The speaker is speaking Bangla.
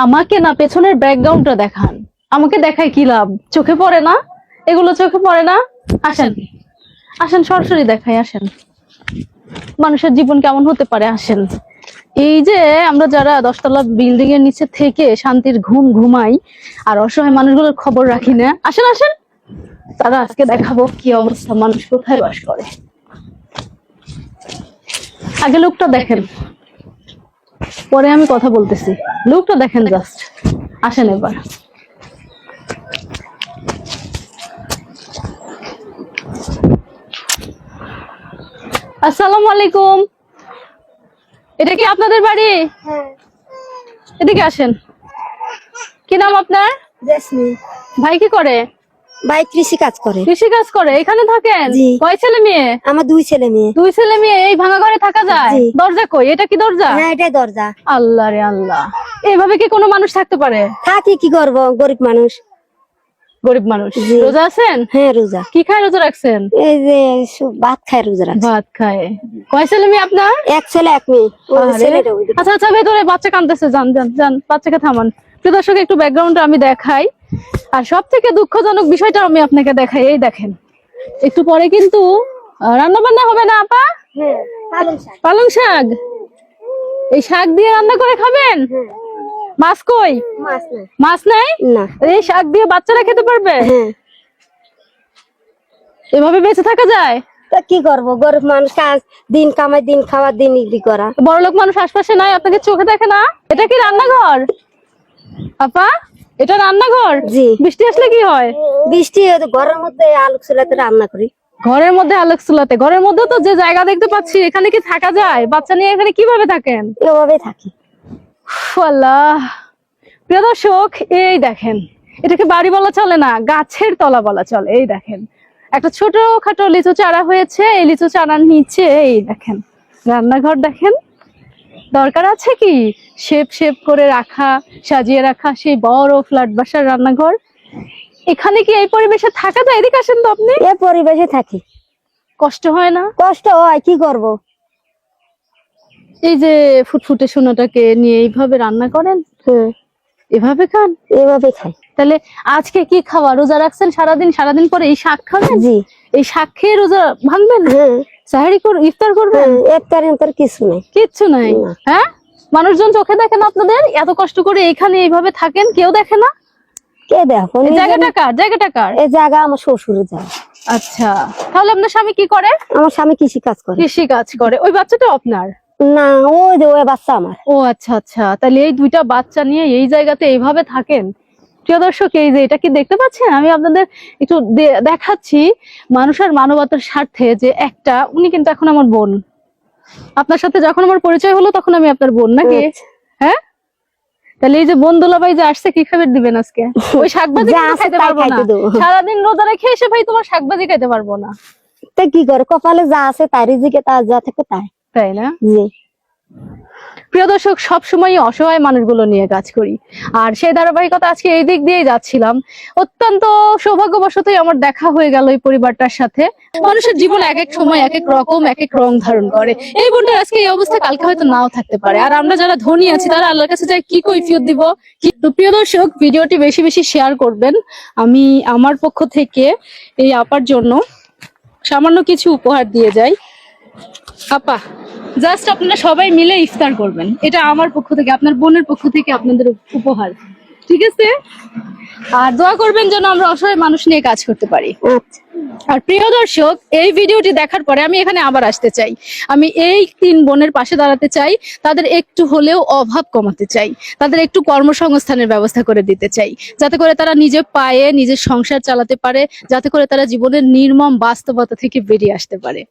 আমাকে না পেছনের ব্যাকগ্রাউন্ডটা দেখান। আমাকে দেখায় কি লাভ? চোখে পড়ে না? এগুলো চোখে পড়ে না? আসেন আসেন, সরাসরি দেখাই, আসেন। মানুষের জীবন কেমন হতে পারে, আসেন। এই যে আমরা যারা 10 তলা বিল্ডিং এর নিচে থেকে শান্তির ঘুম ঘুমাই আর অসহায় মানুষগুলোর খবর রাখি না, আসেন আসেন, তারা আজকে দেখাবো কি অবস্থা, মানুষ কোথায় বাস করে। আগে লোকটা দেখেন, পরে আমি কথা বলতেছি। লোকটা দেখেন জাস্ট, আসেন এবার। আসসালামু আলাইকুম, এটা কি আপনাদের বাড়ি? এদিকে আসেন। কি নাম আপনার? জেসমিন। ভাই কি করে? ভাই কৃষি কাজ করে। কৃষি কাজ করে। এখানে থাকেন? জি। কয় ছেলে মেয়ে? আমার 2 ছেলে মেয়ে। 2 ছেলে মেয়ে এই ভাঙা ঘরে থাকা যায়? জি। দরজা কই? এটা কি দরজা? হ্যাঁ, এটাই দরজা। আল্লাহ রে আল্লাহ, এইভাবে কি কোনো মানুষ থাকতে পারে? থাকি কি করবো, গরিব মানুষ। গরিব মানুষ। জি। রোজা আছেন? হ্যাঁ, রোজা। কি খায় রোজা রাখছেন? এই যে ভাত খায় রোজা রাখছে। ভাত খায়। কয় ছেলে মেয়ে আপনার? 1 ছেলে 1 মেয়ে। ওই আরে, ছেলেটা ওইদিকে। আচ্ছা আচ্ছা, ভেতরে বাচ্চা কাঁদতেছে, যান যান যান, বাচ্চাকে থামান। প্রিয় দর্শক, একটু ব্যাকগ্রাউন্ডটা আমি দেখাই, আর সব থেকে দুঃখজনক বিষয়টা আমি আপনাকে দেখাই। এই দেখেন, একটু পরে কিন্তু রান্না বান্না হবে না আপা? হ্যাঁ, পালং শাক। পালং শাক। এই শাক দিয়ে রান্না করে খাবেন? হ্যাঁ। মাছ কই? মাছ না। মাছ নাই? না। এই শাক দিয়ে বাচ্চারা খেতে পারবে? হ্যাঁ। এভাবে বেঁচে থাকা যায়? তা কি করবো, গরিব মানুষ, কাজ দিন কামাই, দিন খাওয়া, দিন ইডি করা। বড়লোক মানুষ আশপাশে নাই? আপনাকে চোখে দেখে না? এটা কি রান্নাঘর আপা? এটা রান্নাঘর? জি। বৃষ্টি আসলে কি হয়? বৃষ্টি ঘরের মধ্যে আলু চুলাতে রান্না করি। ঘরের মধ্যে আলোক চুলাতে? ঘরের মধ্যে তো যে জায়গা দেখতে পাচ্ছি, এখানে কি থাকা যায়? বাচ্চা নিয়ে এখানে কিভাবে থাকেন? এভাবে থাকি। আল্লাহ। প্রিয় দর্শক, এই দেখেন, এটাকে বাড়ি বলা চলে না, গাছের তলা বলা চলে। এই দেখেন, একটা ছোট খাটো লিচু চারা হয়েছে, এই লিচু চারার নিচে এই দেখেন রান্নাঘর। দেখেন, দরকার আছে কি শেপ শেপ করে রাখা, সাজিয়ে রাখা সেই বড় ফ্ল্যাট বাসার রান্নাঘর? এখানে কি এই পরিবেশে থাকা যায়? এদিকে আসেন তো আপনি। এ পরিবেশে থাকি। কষ্ট হয় না? কষ্ট হয়, কি করবো। এই যে ফুটফুটে সোনাটাকে নিয়ে এইভাবে রান্না করেন, হ্যাঁ, এভাবে খান? এভাবে খাই। তাহলে আজকে কি খাওয়া? রোজা রাখছেন সারাদিন, সারাদিন পরে এই শাক খাবেন? জি। এই শাক খেয়ে রোজা ভাঙবেন? হ্যাঁ। সাহারি করে ইফতার করবেন? ইফতার কিছু নাই। কিচ্ছু নাই? না। হ্যাঁ, মানুষজন চোখে দেখে না আপনাদের? এত কষ্ট করে এইখানে এইভাবে থাকেন, কেউ দেখে না? কে দেখো, এই জায়গাটা কার? জায়গাটা কার? এই জায়গা আমার শ্বশুরের জায়গা। আচ্ছা, তাহলে আপনার স্বামী কি করে? আমার স্বামী কৃষি কাজ করে। কৃষি কাজ করে। ওই বাচ্চাটা আপনার? না, ওই যে ওই বাচ্চা আমার। ও আচ্ছা আচ্ছা, তাহলে এই 2টা বাচ্চা নিয়ে এই জায়গাতে এইভাবে থাকেন? প্রিয় দর্শক, এই যে এটা কি দেখতে পাচ্ছেন? আমি আপনাদের একটু দেখাচ্ছি মানুষের মানবতার স্বার্থে, যে একটা উনি কিন্তু এখন আমার বোন। আপনার সাথে যখন আমার পরিচয় হলো তখন আমি আপনার বোন, নাকি? আচ্ছা। হ্যাঁ, তাহলে এই যে বোন দুলাভাই যে আসছে, কি খাবার দিবেন আজকে? ওই শাকভাজি যা কিন্তু আছে খাইতে তাই পারবো না। খাইতে দেবো। সারাদিন রোজা রেখে এসে ভাই তোমার শাকভাজি খাইতে পারবো না। তা কি করে, কপালে যা আছে তাই রিজিকে, তা যা থাকে তাই। তাই না? জি। প্রিয় দর্শক, সবসময় অসহায় মানুষগুলো নিয়ে কাজ করি, আর সেই ধারাবাহিকতা আজকে এই দিক দিয়েই যাচ্ছিলাম। অত্যন্ত সৌভাগ্যবশতই আমার দেখা হয়ে গেল এই পরিবারটার সাথে। মানুষের জীবন এক এক সময় এক এক রকম, এক এক রং ধারণ করে। এই বোনটার আজকে এই অবস্থা, কালকে হয়তো নাও থাকতে পারে। আর আমরা যারা ধনী আছি তারা আল্লাহর কাছে যাই কি কৈফিয়ত দিব? তো প্রিয় দর্শক, ভিডিওটি বেশি বেশি শেয়ার করবেন। আমি আমার পক্ষ থেকে এই আপার জন্য সামান্য কিছু উপহার দিয়ে যাই। আপা, জাস্ট আপনারা সবাই মিলে ইফতার করবেন, এটা আমার পক্ষ থেকে, আপনার বোনের পক্ষ থেকে আপনাদের উপহার, ঠিক আছে? আর দোয়া করবেন যেন আমরা অসহায় মানুষ নিয়ে কাজ করতে পারি। আচ্ছা। আর প্রিয় দর্শক, এই ভিডিওটি দেখার পরে আমি এখানে আবার আসতে চাই। আমি এই 3 বোনের পাশে দাঁড়াতে চাই, তাদের একটু হলেও অভাব কমাতে চাই, তাদের একটু কর্মসংস্থানের ব্যবস্থা করে দিতে চাই, যাতে করে তারা নিজের পায়ে নিজের সংসার চালাতে পারে, যাতে করে তারা জীবনের নির্মম বাস্তবতা থেকে বেরিয়ে আসতে পারে।